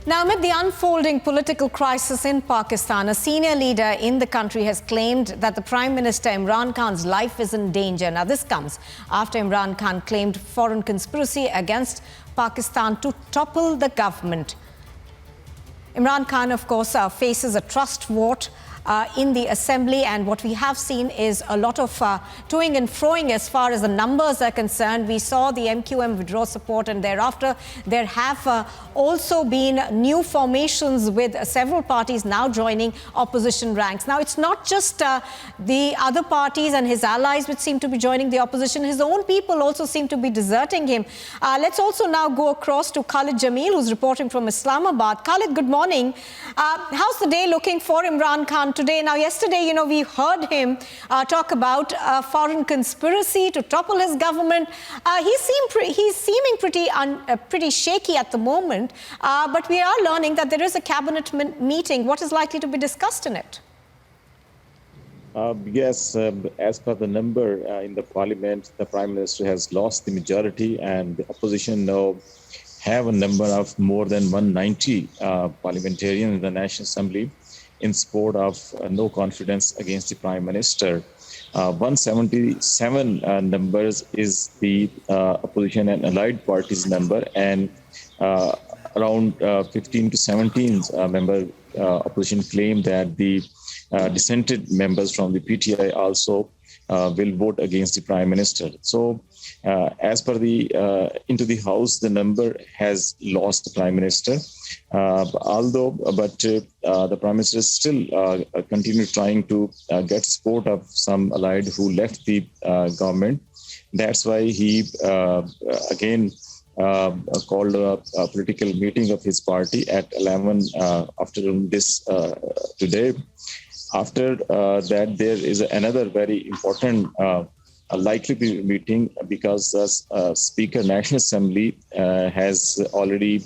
Now, amid the unfolding political crisis in Pakistan, a senior leader in the country has claimed that the Prime Minister Imran Khan's life is in danger. Now, this comes after Imran Khan claimed foreign conspiracy against Pakistan to topple the government. Imran Khan, of course, faces a trust vote in the assembly, and what we have seen is a lot of toing and froing as far as the numbers are concerned. We saw the MQM withdraw support, and thereafter there have also been new formations with several parties now joining opposition ranks. Now, it's not just the other parties and his allies which seem to be joining the opposition. His own people also seem to be deserting him. Let's also now go across to Khalid Jamil, who's reporting from Islamabad. Khalid, good morning. How's the day looking for Imran Khan today? Now, yesterday, we heard him talk about a foreign conspiracy to topple his government. He's seeming pretty shaky at the moment, but we are learning that there is a cabinet meeting. What is likely to be discussed in it? Yes, as per the number in the parliament, the Prime Minister has lost the majority, and the opposition now have a number of more than 190 parliamentarians in the National Assembly in support of no confidence against the Prime Minister. 177 numbers is the opposition and allied parties number, and around 15 to 17 member opposition claim that the dissented members from the PTI also will vote against the Prime Minister. So as per the into the House, the number has lost the Prime Minister. But the Prime Minister still continue trying to get support of some allied who left the government. That's why he again called a political meeting of his party at 11 afternoon today. After that, there is another very important likely meeting, because the Speaker National Assembly has already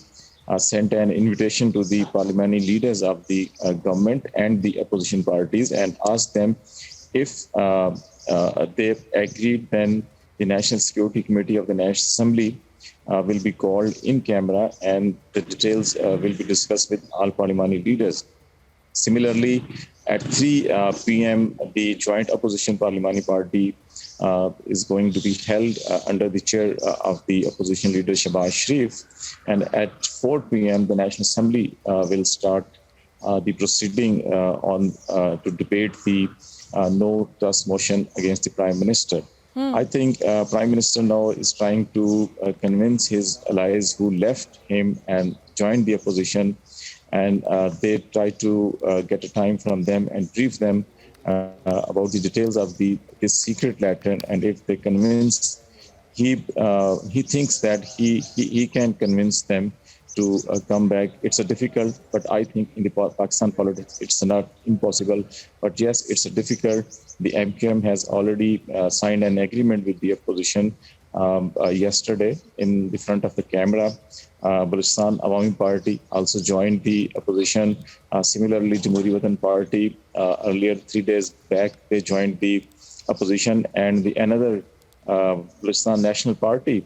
sent an invitation to the parliamentary leaders of the government and the opposition parties and asked them if they've agreed, then the National Security Committee of the National Assembly will be called in camera, and the details will be discussed with all parliamentary leaders. Similarly, at 3 p.m., the joint opposition parliamentary party is going to be held under the chair of the opposition leader Shahbaz Sharif. And at 4 p.m., the National Assembly will start the proceeding to debate the no trust motion against the Prime Minister. I think Prime Minister now is trying to convince his allies who left him and joined the opposition, and they try to get a time from them and brief them about the details of this secret letter. And if they convince, he thinks that he can convince them to come back. It's a difficult, but I think in the Pakistan politics, it's not impossible. But yes, it's a difficult. The MQM has already signed an agreement with the opposition yesterday in the front of the camera. Baloochistan Awami Party also joined the opposition. Similarly, Jamhuri Watan Party, earlier 3 days back, they joined the opposition. And the another Baloochistan National Party,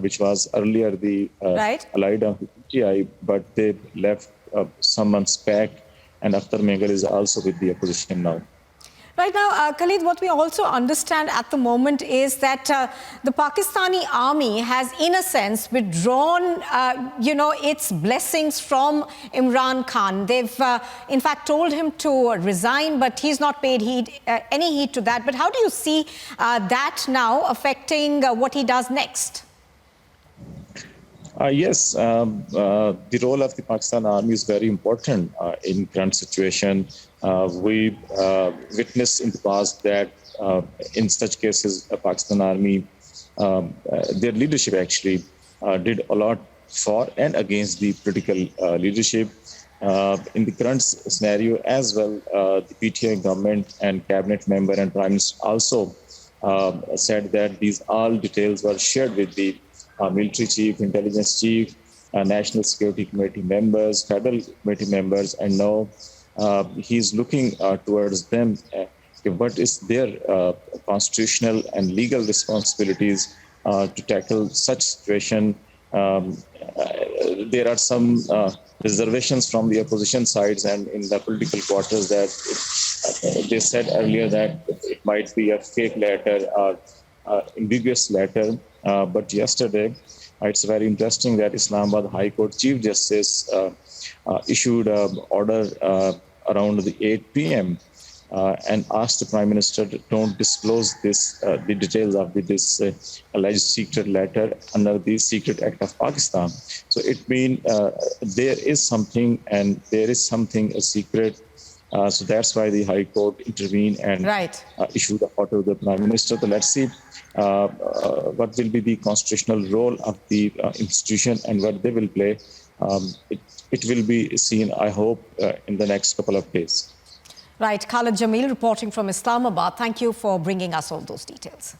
which was earlier the allied of the PTI, but they left some months back, and Akhtar Mengal is also with the opposition now. Right now, Khalid, what we also understand at the moment is that the Pakistani army has, in a sense, withdrawn, its blessings from Imran Khan. They've, in fact, told him to resign, but he's not paid any heed to that. But how do you see that now affecting what he does next? Yes, the role of the Pakistan Army is very important in current situation. We witnessed in the past that in such cases, the Pakistan Army, their leadership actually did a lot for and against the political leadership. In the current scenario as well, the PTI government and cabinet member and Prime Minister also said that these all details were shared with the military chief, intelligence chief, National Security Committee members, federal committee members, and now he's looking towards them. What is their constitutional and legal responsibilities to tackle such situation there are some reservations from the opposition sides and in the political quarters that they said earlier that it might be a fake letter or ambiguous letter. But yesterday, it's very interesting that Islamabad High Court Chief Justice issued an order around the 8 p.m. And asked the Prime Minister to don't disclose the details of this alleged secret letter under the Secret Act of Pakistan. So it means there is something, and there is something a secret. So that's why the High Court intervened and issued an order to the Prime Minister. So let's see what will be the constitutional role of the institution and what they will play. It will be seen, I hope, in the next couple of days. Right, Khalid Jamil reporting from Islamabad. Thank you for bringing us all those details.